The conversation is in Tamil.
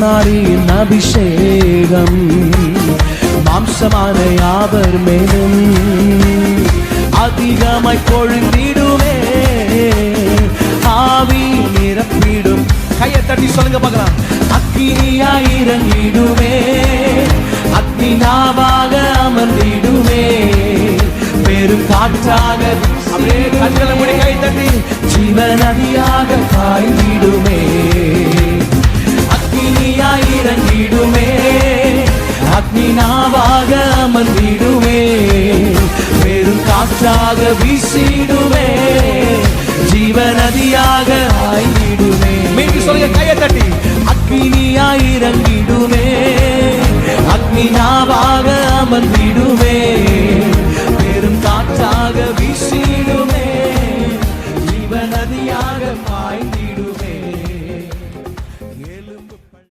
நாரியின் அபிஷேகம் மாம்சமான யாவர் மேலும் அதிகமாய் பொழிந்திடுமே. ஆவி நிரப்பிடும். கையை தட்டி சொல்லுங்க பார்க்கலாம். அக்கினியாய் இறங்கிடுமே, அக்னி நாவாக அமர்ந்திடுமே, பெரும் காற்றாக அப்படியே கண்களை மூடி கை தட்டி ஜீவ நதியாக காய்ந்திடுமே. அக்கினியாய் இறங்கிடுமே, அக்னி நாவாக அமர்ந்திடுமே, பெரும் காற்றாக வீசிடுமே, ஜீவ நதியாக ஆய்ந்திடுமே. மீண்டும் சொல்லுங்க கையை தட்டி. அக்கினியாய் இறங்கிடுமே, அக்னி நாவாக அமர்ந்திடுமே,